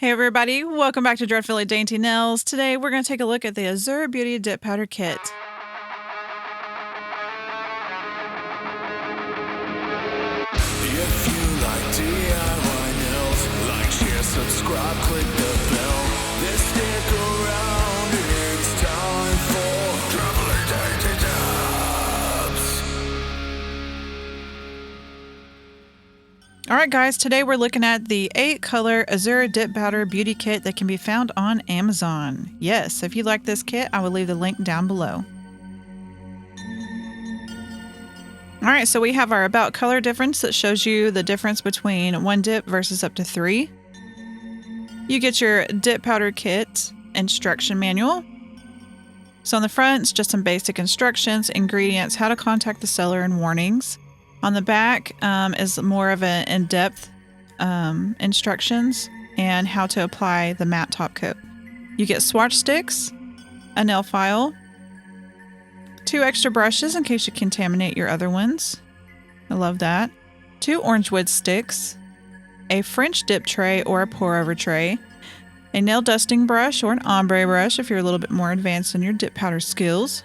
Hey everybody, welcome back to Dreadfully Dainty Nails. Today we're going to take a look at the Azurebeauty Dip Powder Kit. If you like DIY nails, like, share, subscribe, click the bell. Then stick around, it's time for Dreadfully Dainty Nails. Alright guys, today we're looking at the 8-color Azure Dip Powder Beauty Kit that can be found on Amazon. Yes, if you like this kit, I will leave the link down below. Alright, so we have our About Color difference that shows you the difference between 1 dip versus up to 3. You get your Dip Powder Kit instruction manual. So on the front, it's just some basic instructions, ingredients, how to contact the seller, and warnings. On the back is more of an in-depth instructions and how to apply the matte top coat. You get swatch sticks, a nail file, 2 extra brushes in case you contaminate your other ones. I love that. 2 orange wood sticks, a French dip tray or a pour over tray, a nail dusting brush or an ombre brush if you're a little bit more advanced in your dip powder skills.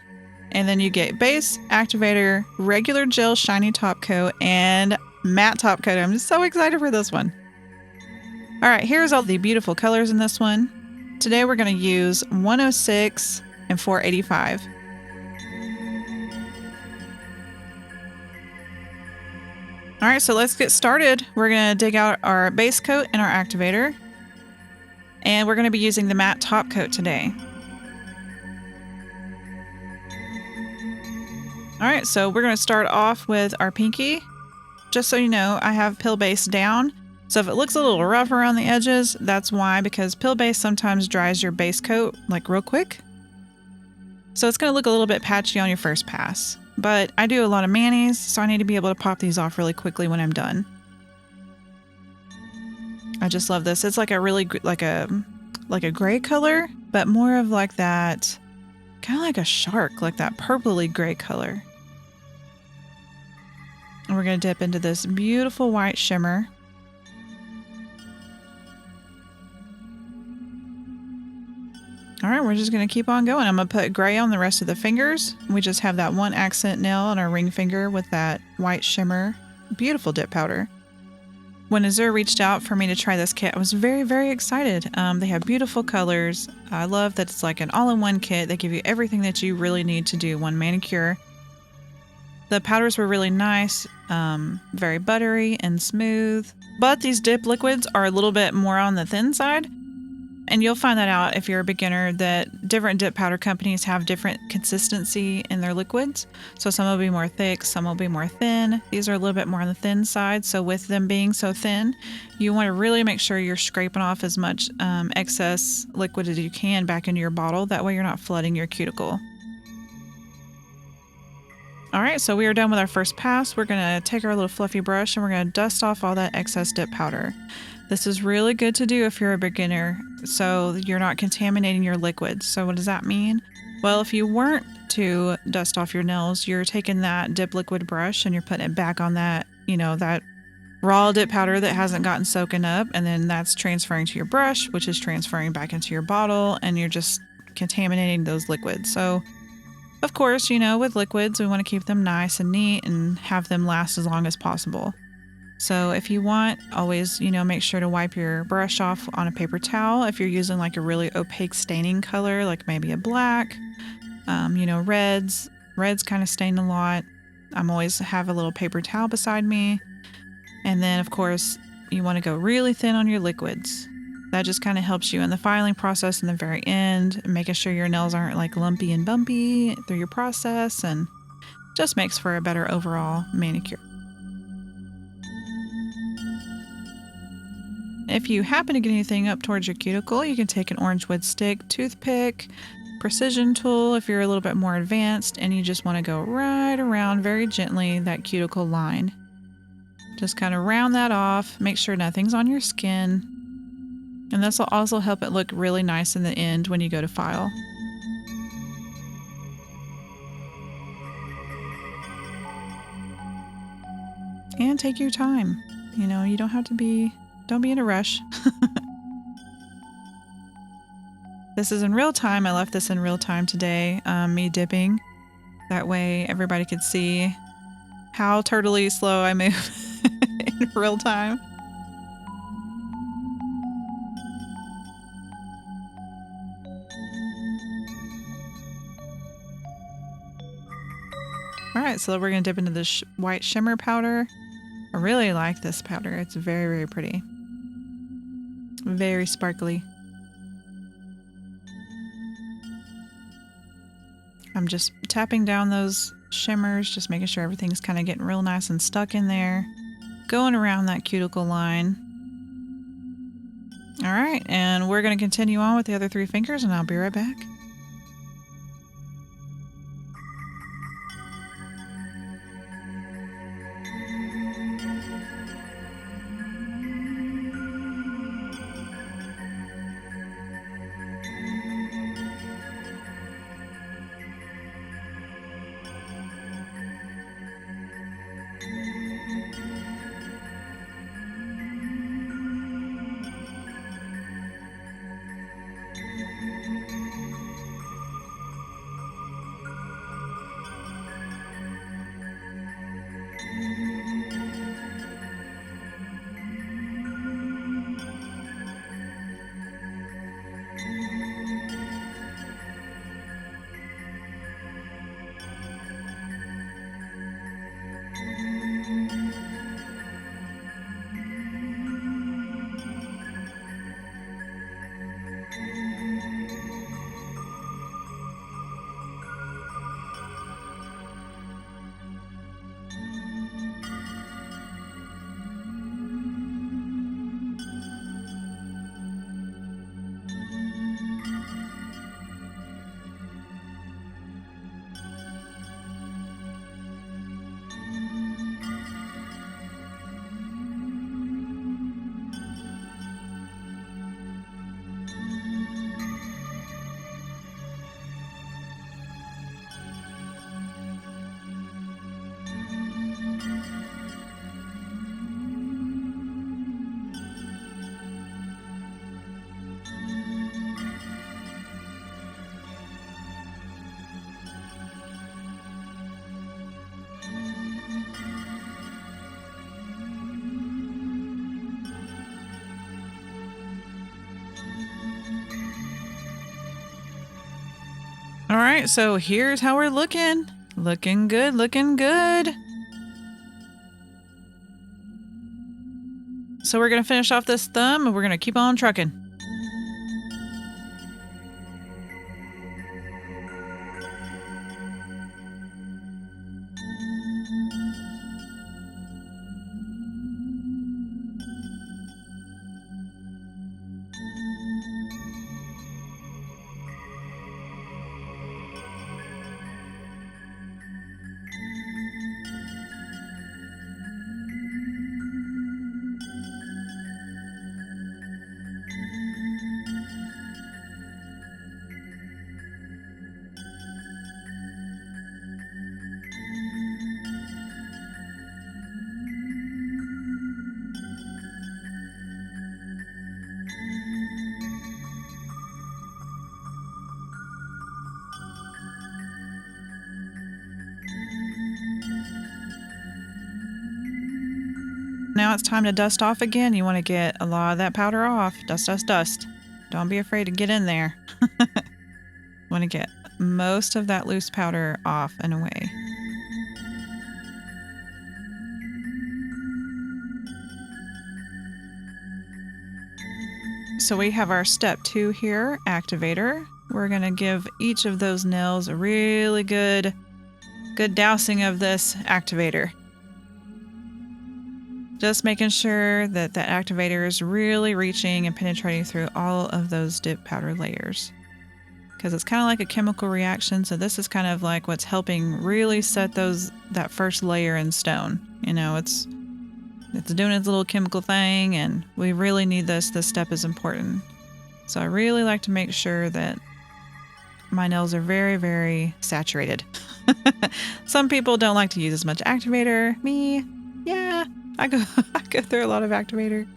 And then you get base, activator, regular gel shiny top coat, and matte top coat. I'm just so excited for this one. All right, here's all the beautiful colors in this one. Today we're going to use 106 and 485. All right, so let's get started. We're going to dig out our base coat and our activator. And we're going to be using the matte top coat today. All right, so we're going to start off with our pinky. Just so you know, I have pill base down. So if it looks a little rough around the edges, that's why, because pill base sometimes dries your base coat like real quick. So it's going to look a little bit patchy on your first pass. But I do a lot of manis, so I need to be able to pop these off really quickly when I'm done. I just love this. It's like a really like a gray color, but more of like that, kind of like a shark, like that purpley gray color. And we're going to dip into this beautiful white shimmer. All right, we're just going to keep on going. I'm going to put gray on the rest of the fingers. We just have that one accent nail on our ring finger with that white shimmer. Beautiful dip powder. When Azure reached out for me to try this kit, I was very, very excited. They have beautiful colors. I love that it's like an all-in-one kit. They give you everything that you really need to do one manicure. The powders were really nice, very buttery and smooth. But these dip liquids are a little bit more on the thin side. And you'll find that out if you're a beginner, that different dip powder companies have different consistency in their liquids. So some will be more thick, some will be more thin. These are a little bit more on the thin side. So with them being so thin, you want to really make sure you're scraping off as much excess liquid as you can back into your bottle. That way you're not flooding your cuticle. All right, so we are done with our first pass. We're going to take our little fluffy brush and we're going to dust off all that excess dip powder. This is really good to do if you're a beginner, so you're not contaminating your liquids. So what does that mean? Well, if you weren't to dust off your nails, you're taking that dip liquid brush and you're putting it back on that, that raw dip powder that hasn't gotten soaking up, and then that's transferring to your brush, which is transferring back into your bottle, and you're just contaminating those liquids. So, of course, with liquids, we want to keep them nice and neat and have them last as long as possible. So if you want, always, make sure to wipe your brush off on a paper towel. If you're using like a really opaque staining color, like maybe a black, reds kind of stain a lot. I'm always have a little paper towel beside me. And then of course, you want to go really thin on your liquids. That just kind of helps you in the filing process in the very end, making sure your nails aren't like lumpy and bumpy through your process, and just makes for a better overall manicure. If you happen to get anything up towards your cuticle, you can take an orange wood stick, toothpick, precision tool if you're a little bit more advanced, and you just want to go right around very gently that cuticle line. Just kind of round that off, make sure nothing's on your skin, and this will also help it look really nice in the end when you go to file. And take your time. You don't have to be... Don't be in a rush. This is in real time. I left this in real time today, me dipping. That way everybody could see how turtly slow I move in real time. All right, so we're gonna dip into this white shimmer powder. I really like this powder. It's very, very pretty. Very sparkly. I'm just tapping down those shimmers, just making sure everything's kind of getting real nice and stuck in there. Going around that cuticle line. All right, and we're going to continue on with the other 3 fingers, and I'll be right back. All right, so here's how we're looking. Looking good, looking good. So we're going to finish off this thumb and we're going to keep on trucking. Now it's time to dust off again. You want to get a lot of that powder off. Dust, dust, dust. Don't be afraid to get in there. Want to get most of that loose powder off and away. So we have our step 2 here, activator. We're going to give each of those nails a really good dousing of this activator. Just making sure that that activator is really reaching and penetrating through all of those dip powder layers. Because it's kind of like a chemical reaction, so this is kind of like what's helping really set that first layer in stone. You know, it's doing its little chemical thing, and we really need this. This step is important. So I really like to make sure that my nails are very, very saturated. Some people don't like to use as much activator. Me, yeah. I go through a lot of activator.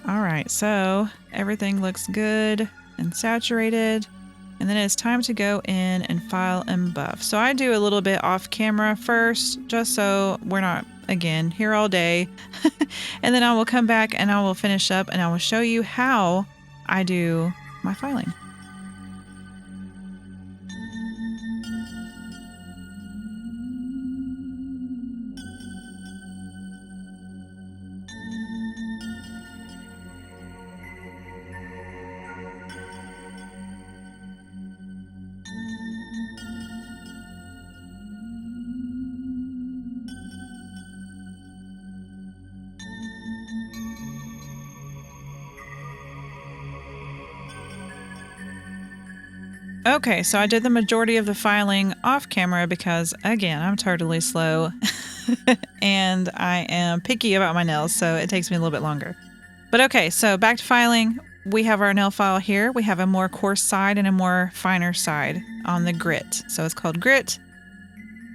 All right, so everything looks good and saturated. And then it's time to go in and file and buff. So I do a little bit off camera first, just so we're not, again, here all day. And then I will come back and I will finish up and I will show you how I do my filing. Okay, so I did the majority of the filing off camera because, again, I'm totally slow and I am picky about my nails, so it takes me a little bit longer. But okay, so back to filing. We have our nail file here. We have a more coarse side and a more finer side on the grit. So it's called grit.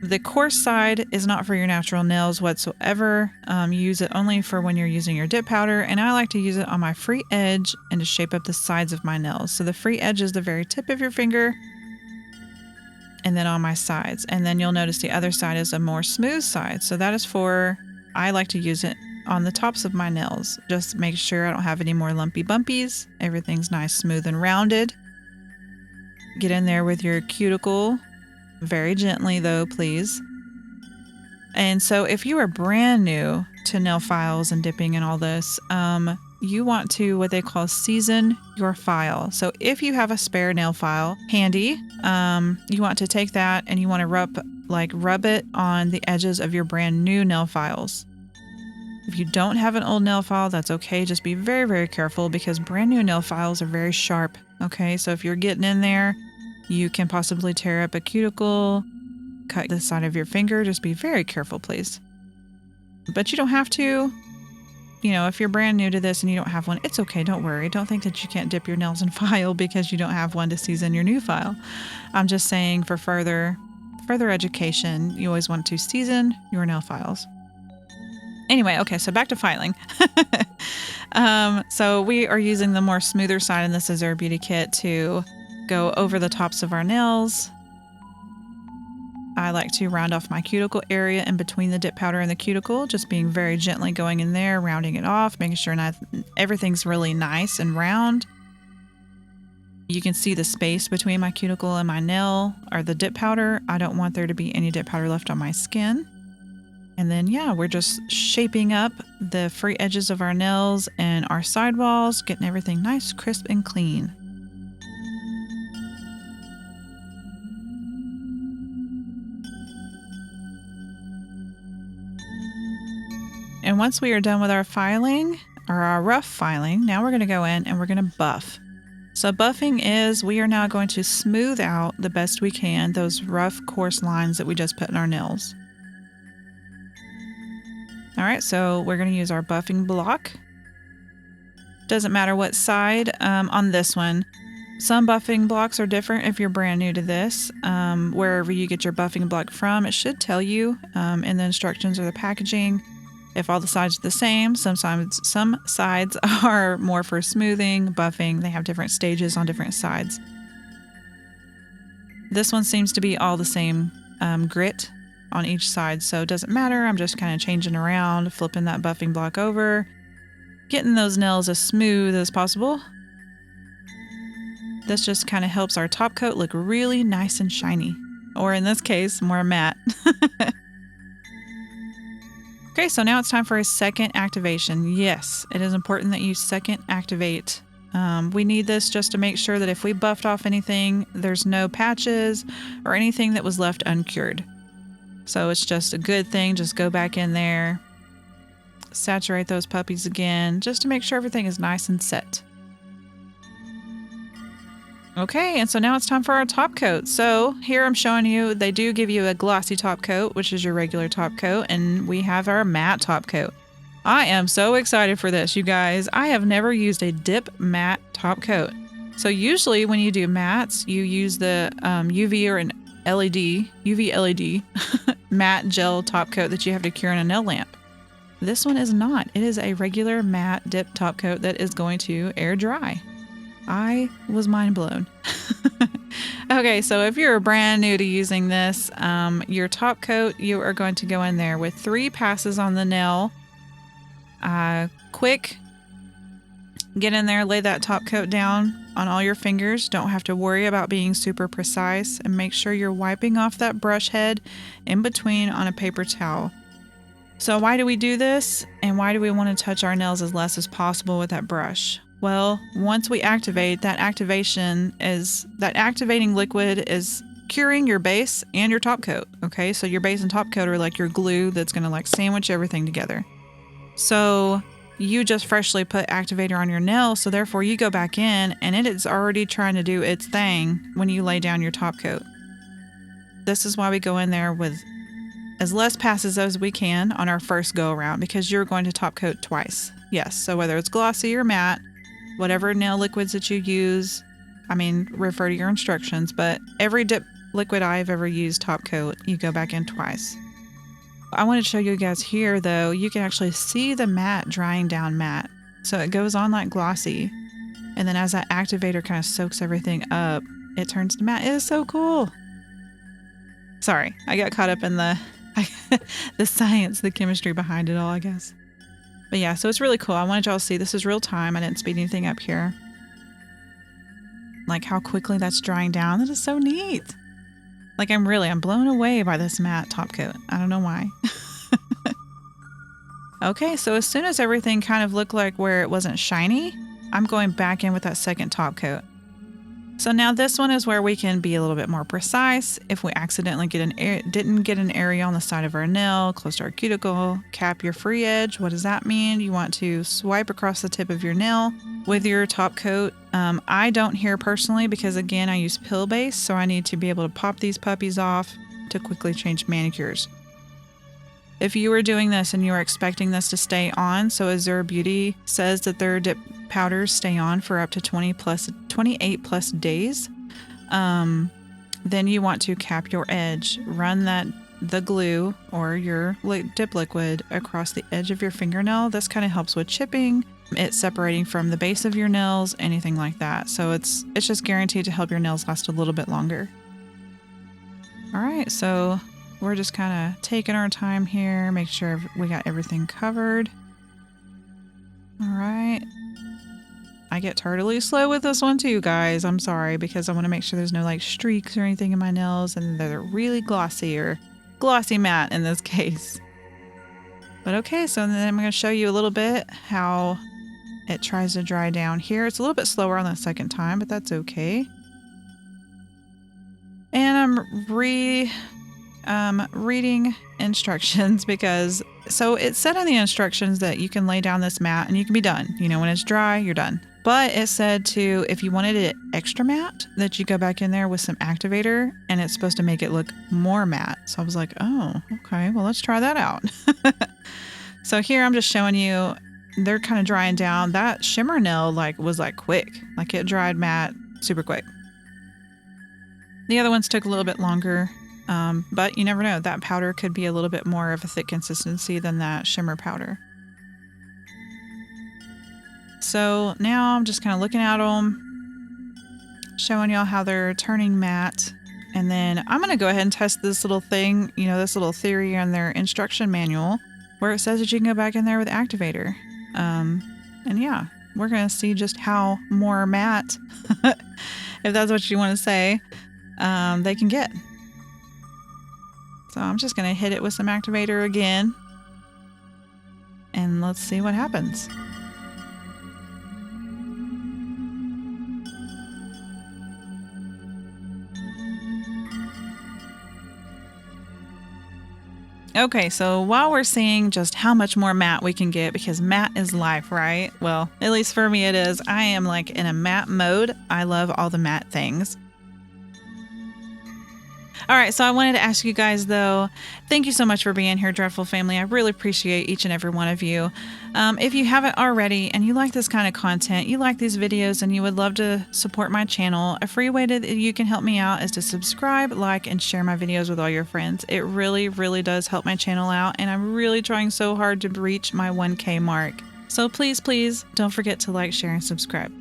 The coarse side is not for your natural nails whatsoever. You use it only for when you're using your dip powder, and I like to use it on my free edge and to shape up the sides of my nails. So the free edge is the very tip of your finger, and then on my sides. And then you'll notice the other side is a more smooth side. So that is for, I like to use it on the tops of my nails. Just make sure I don't have any more lumpy bumpies. Everything's nice, smooth, and rounded. Get in there with your cuticle. Very gently though, please. And so if you are brand new to nail files and dipping and all this, you want to what they call season your file. So if you have a spare nail file handy, you want to take that and you want to rub it on the edges of your brand new nail files. If you don't have an old nail file, that's okay. Just be very, very careful because brand new nail files are very sharp. Okay, so if you're getting in there, you can possibly tear up a cuticle, cut the side of your finger. Just be very careful, please. But you don't have to. You know, if you're brand new to this and you don't have one, it's okay. Don't worry. Don't think that you can't dip your nails in file because you don't have one to season your new file. I'm just saying for further education, you always want to season your nail files. Anyway, okay, so back to filing. So we are using the more smoother side in this Azurebeauty kit to go over the tops of our nails. I like to round off my cuticle area in between the dip powder and the cuticle, just being very gently going in there, rounding it off, making sure everything's really nice and round. You can see the space between my cuticle and my nail, or the dip powder. I don't want there to be any dip powder left on my skin. And then, yeah, we're just shaping up the free edges of our nails and our sidewalls, getting everything nice, crisp, and clean. And once we are done with our filing, or our rough filing, now we're going to go in and we're going to buff. So buffing is we are now going to smooth out the best we can those rough, coarse lines that we just put in our nails. All right, so we're going to use our buffing block. Doesn't matter what side on this one. Some buffing blocks are different if you're brand new to this. Wherever you get your buffing block from, it should tell you in the instructions or the packaging if all the sides are the same. Some sides are more for smoothing, buffing. They have different stages on different sides. This one seems to be all the same grit on each side, so it doesn't matter. I'm just kind of changing around, flipping that buffing block over, getting those nails as smooth as possible. This just kind of helps our top coat look really nice and shiny, or in this case, more matte. Okay, so now it's time for a second activation. Yes, it is important that you second activate. We need this just to make sure that if we buffed off anything, there's no patches or anything that was left uncured. So it's just a good thing. Just go back in there, saturate those puppies again, just to make sure everything is nice and set. Okay, and so now it's time for our top coat. So here I'm showing you, they do give you a glossy top coat, which is your regular top coat, and we have our matte top coat. I am so excited for this, you guys. I have never used a dip matte top coat. So usually when you do mattes, you use the UV or an UV LED matte gel top coat that you have to cure in a nail lamp. This one is not. It is a regular matte dip top coat that is going to air dry. I was mind blown. Okay, so if you're brand new to using this, your top coat, you are going to go in there with 3 passes on the nail. Quick, get in there, lay that top coat down on all your fingers. Don't have to worry about being super precise, and make sure you're wiping off that brush head in between on a paper towel. So why do we do this, and why do we want to touch our nails as less as possible with that brush? Well, once we activate, that activating liquid is curing your base and your top coat. Okay, so your base and top coat are like your glue that's going to like sandwich everything together. So you just freshly put activator on your nail, so therefore you go back in and it is already trying to do its thing when you lay down your top coat. This is why we go in there with as less passes as we can on our first go around, because you're going to top coat twice. Yes, so whether it's glossy or matte, whatever nail liquids that you use, refer to your instructions, but every dip liquid I've ever used top coat, you go back in twice. I wanted to show you guys here though, you can actually see the matte drying down matte. So it goes on like glossy, and then as that activator kind of soaks everything up, it turns to matte. It is so cool. Sorry, I got caught up in the science, the chemistry behind it all, I guess. But yeah, so it's really cool. I wanted y'all to see this is real time. I didn't speed anything up here. Like how quickly that's drying down. That is so neat. Like I'm blown away by this matte top coat. I don't know why. Okay, so as soon as everything kind of looked like where it wasn't shiny, I'm going back in with that second top coat. So now this one is where we can be a little bit more precise. If we accidentally didn't get an area on the side of our nail, close to our cuticle, cap your free edge. What does that mean? You want to swipe across the tip of your nail with your top coat. I don't here personally because again, I use pill base, so I need to be able to pop these puppies off to quickly change manicures. If you were doing this and you were expecting this to stay on, so Azurebeauty says that their dip powders stay on for up to 28 plus days, then you want to cap your edge. Run the glue or your dip liquid across the edge of your fingernail. This kind of helps with chipping, it separating from the base of your nails, anything like that. So it's just guaranteed to help your nails last a little bit longer. All right, so we're just kind of taking our time here, make sure we got everything covered. All right. I get totally slow with this one too, guys. I'm sorry, because I want to make sure there's no like streaks or anything in my nails, and they're really glossy or glossy matte in this case. But okay, so then I'm going to show you a little bit how it tries to dry down here. It's a little bit slower on the second time, but that's okay. And I'm reading instructions because, so it said in the instructions that you can lay down this mat and you can be done. You know, when it's dry, you're done. But it said to, if you wanted it extra matte, that you go back in there with some activator and it's supposed to make it look more matte. So I was like, oh, okay, well, let's try that out. So here I'm just showing you, they're kind of drying down. That shimmer nail was quick, like it dried matte super quick. The other ones took a little bit longer. But you never know, that powder could be a little bit more of a thick consistency than that shimmer powder. So now I'm just kind of looking at them, showing y'all how they're turning matte. And then I'm going to go ahead and test this little thing, this little theory in their instruction manual where it says that you can go back in there with activator. And yeah, we're going to see just how more matte, if that's what you want to say, they can get. So I'm just going to hit it with some activator again, and let's see what happens. Okay, so while we're seeing just how much more matte we can get, because matte is life, right? Well, at least for me it is. I am in a matte mode. I love all the matte things. All right, so I wanted to ask you guys, though, thank you so much for being here, Dreadful Family. I really appreciate each and every one of you. If you haven't already and you like this kind of content, you like these videos, and you would love to support my channel, a free way that you can help me out is to subscribe, like, and share my videos with all your friends. It really, really does help my channel out, and I'm really trying so hard to reach my 1K mark. So please, please don't forget to like, share, and subscribe.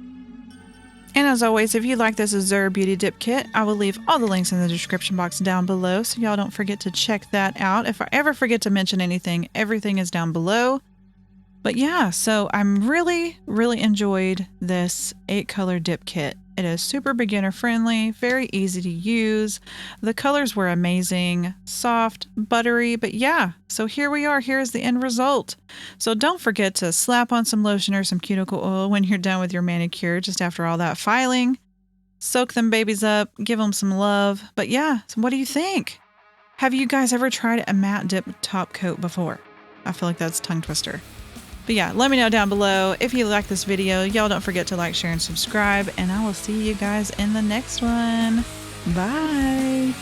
And as always, if you like this Azurebeauty dip kit, I will leave all the links in the description box down below, so y'all don't forget to check that out. If I ever forget to mention anything, everything is down below. But yeah, so I'm really enjoyed this 8-color dip kit. It is super beginner friendly, very easy to use. The colors were amazing, soft, buttery, but yeah, so here we are. Here's the end result. So don't forget to slap on some lotion or some cuticle oil when you're done with your manicure, just after all that filing. Soak them babies up, give them some love. But yeah, so what do you think? Have you guys ever tried a matte dip top coat before? I feel like that's a tongue twister. But yeah, let me know down below. If you like this video, y'all don't forget to like, share, and subscribe. And I will see you guys in the next one. Bye.